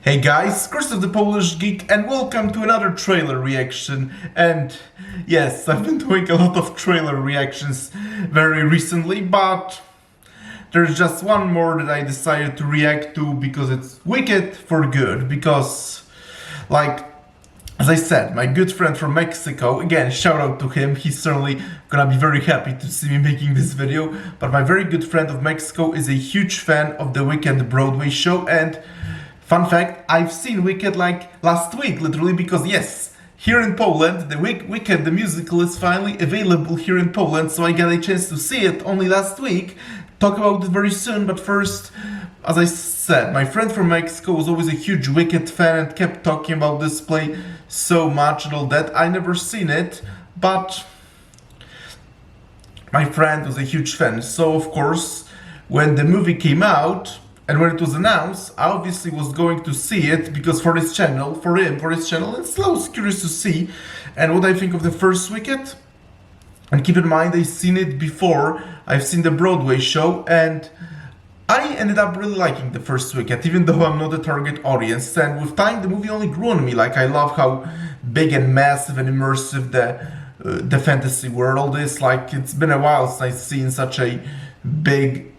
Hey guys, Chris of the Polish Geek, and welcome to another trailer reaction. And yes, I've been doing a lot of trailer reactions very recently, but there's just one more that I decided to react to because it's Wicked for Good. Because, as I said, my good friend from Mexico, again, shout out to him, he's certainly gonna be very happy to see me making this video, but my very good friend of Mexico is a huge fan of the Wicked Broadway show. And fun fact, I've seen Wicked last week, literally, because yes, here in Poland, the Wicked, the musical, is finally available here in Poland, so I got a chance to see it only last week. Talk about it very soon, but first, as I said, my friend from Mexico was always a huge Wicked fan and kept talking about this play so much and all that. I never seen it, but my friend was a huge fan, so of course, when the movie came out, and when it was announced, I obviously was going to see it because for his channel, and so I was curious to see and what I think of the first Wicked. And keep in mind, I've seen it before, I've seen the Broadway show, and I ended up really liking the first Wicked, even though I'm not the target audience. And with time, the movie only grew on me. I love how big and massive and immersive the fantasy world is. It's been a while since I've seen such a big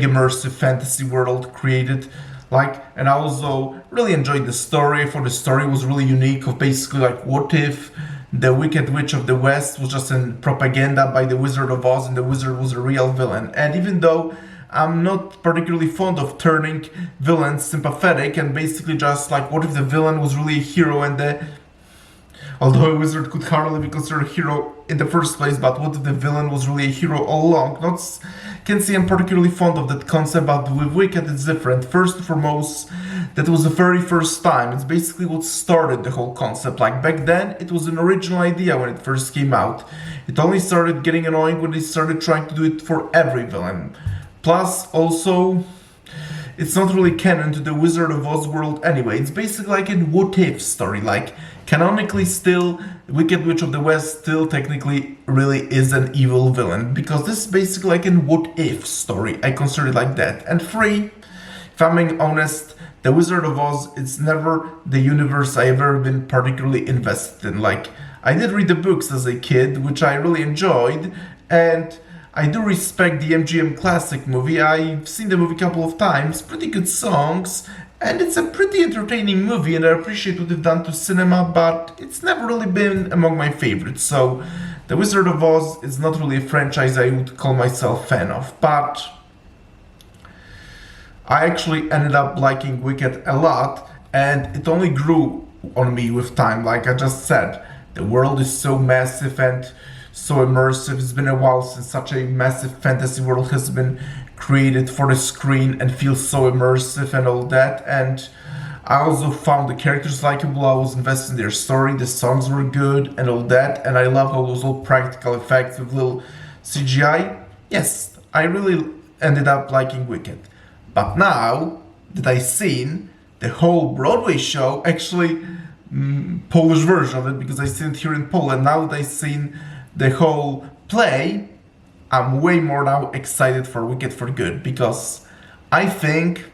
immersive fantasy world created. And I also really enjoyed the story. I thought the story was really unique of basically what if the Wicked Witch of the West was just in propaganda by the Wizard of Oz and the wizard was a real villain. And even though I'm not particularly fond of turning villains sympathetic and basically just what if the villain was really a hero and although a wizard could hardly be considered a hero in the first place, but what if the villain was really a hero all along? Can't say I'm particularly fond of that concept, but with Wicked it's different. First and foremost, that was the very first time. It's basically what started the whole concept. Back then, it was an original idea when it first came out. It only started getting annoying when they started trying to do it for every villain. Plus, also, it's not really canon to the Wizard of Oz world anyway. It's basically a what-if story. Canonically still, Wicked Witch of the West still technically really is an evil villain. Because this is basically a what-if story. I consider it like that. And three, if I'm being honest, the Wizard of Oz, it's never the universe I've ever been particularly invested in. I did read the books as a kid, which I really enjoyed, and I do respect the MGM classic movie. I've seen the movie a couple of times, pretty good songs, and it's a pretty entertaining movie, and I appreciate what they've done to cinema, but it's never really been among my favorites. So The Wizard of Oz is not really a franchise I would call myself fan of, but I actually ended up liking Wicked a lot, and it only grew on me with time. Like I just said, the world is so massive and so immersive. It's been a while since such a massive fantasy world has been created for the screen and feels so immersive and all that. And I also found the characters likable. I was invested in their story, the songs were good and all that, and I love all those little practical effects with little CGI. Yes, I really ended up liking Wicked. But now that I've seen the whole Broadway show, actually Polish version of it, because I've seen it here in Poland, now that I've seen the whole play, I'm way more now excited for Wicked for Good, because I think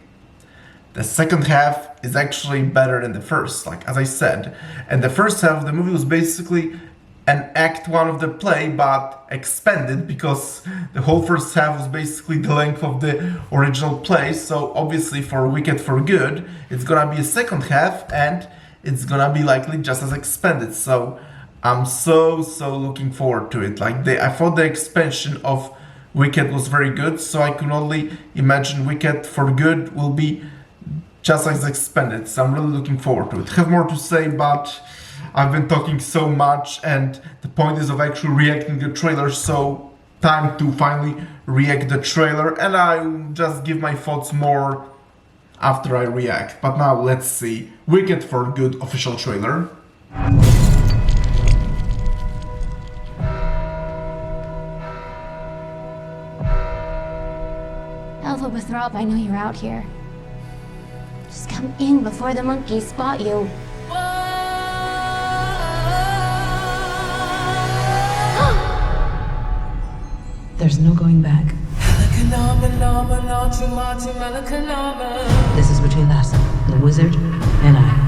the second half is actually better than the first, as I said. And the first half of the movie was basically an act one of the play, but expanded, because the whole first half was basically the length of the original play. So obviously for Wicked for Good, it's gonna be a second half, and it's gonna be likely just as expanded. So I'm so looking forward to it. I thought the expansion of Wicked was very good, so I can only imagine Wicked for Good will be just as expanded. So I'm really looking forward to it. I have more to say, but I've been talking so much, and the point is of actually reacting the trailer, so time to finally react the trailer, and I'll just give my thoughts more after I react. But now let's see Wicked for Good official trailer. Alpha with Rob, I know you're out here. Just come in before the monkeys spot you. There's no going back. This is between us. the wizard, and I.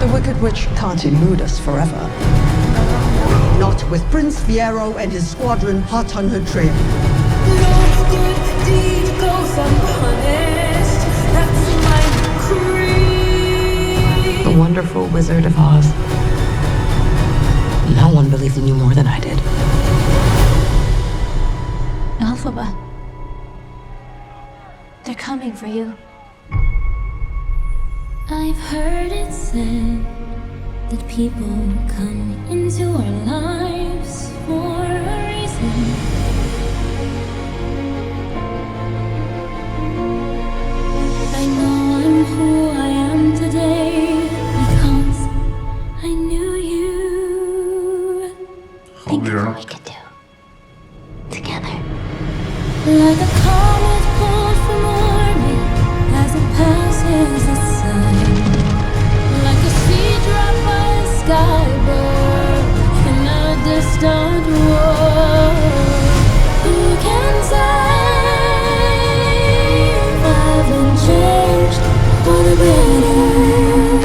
The Wicked Witch can't elude us forever. Not with Prince Fiero and his squadron hot on her trail. No good deed goes unpunished. That's my creed. The wonderful Wizard of Oz. No one believed in you more than I did. Alphaba. They're coming for you. I've heard it said that people come into our lives for a reason. I know I'm who I am today because I knew you. Think Holy of what Rock. we could do. Together. Like a comet pulled from orbit as it passes the sun. Like a seed dropped by a skybird in a distant world. Who can say if I've been changed for the better?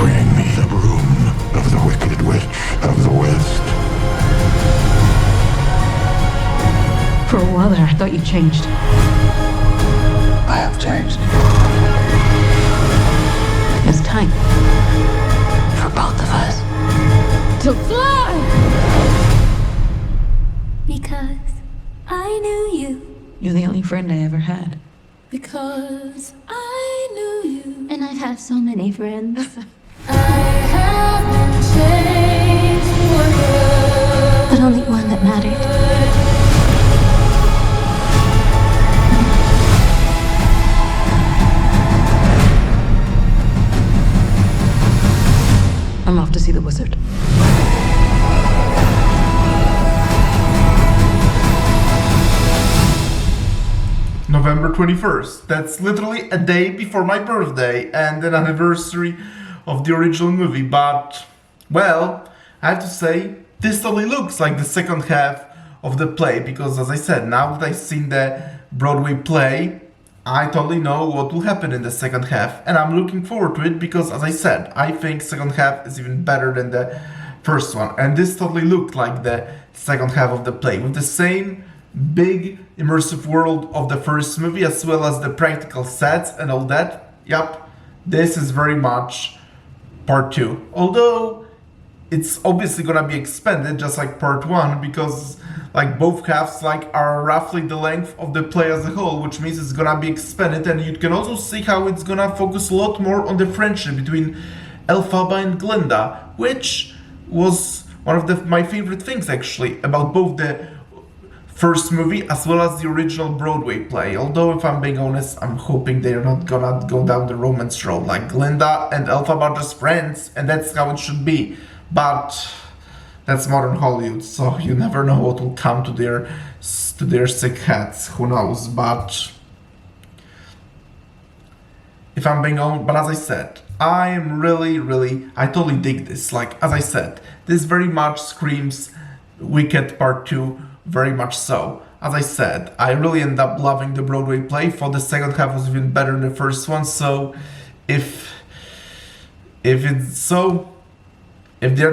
Bring me the broom of the Wicked Witch of the West. For a while there, I thought you changed. I have changed. It's time. For both of us. To fly! Because I knew you. You're the only friend I ever had. Because I knew you. And I've had so many friends. I have been changed for good. But only one that mattered. I'm off to see the wizard. November 21st. That's literally a day before my birthday and an anniversary of the original movie. But, well, I have to say, this totally looks like the second half of the play because, as I said, now that I've seen the Broadway play, I totally know what will happen in the second half. And I'm looking forward to it because, as I said, I think second half is even better than the first one. And this totally looked like the second half of the play with the same big immersive world of the first movie as well as the practical sets and all that. Yup, this is very much part 2. Although it's obviously gonna be expanded just like part 1 because like both halves like are roughly the length of the play as a whole, which means it's gonna be expanded, and you can also see how it's gonna focus a lot more on the friendship between Elphaba and Glinda, which was one of my favorite things actually about both the first movie as well as the original Broadway play. Although if I'm being honest, I'm hoping they're not gonna go down the romance road. Like Glinda and Elphaba are just friends and that's how it should be. But that's modern Hollywood, so you never know what will come to their sick heads. Who knows? But if I'm being honest, but as I said, I am I totally dig this. Like as I said, this very much screams Wicked Part 2, very much so. As I said, I really end up loving the Broadway play. For the second half was even better than the first one. So if they're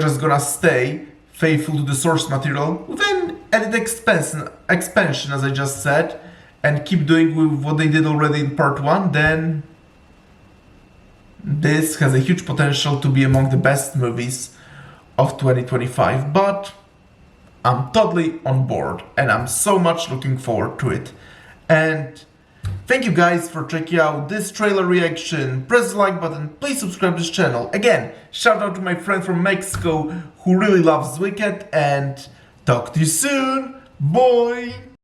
just gonna stay faithful to the source material, then added expansion, as I just said, and keep doing with what they did already in part 1, then this has a huge potential to be among the best movies of 2025. But I'm totally on board and I'm so much looking forward to it. And thank you guys for checking out this trailer reaction. Press the like button, please subscribe to this channel. Again, shout out to my friend from Mexico who really loves Wicked, and talk to you soon. Bye!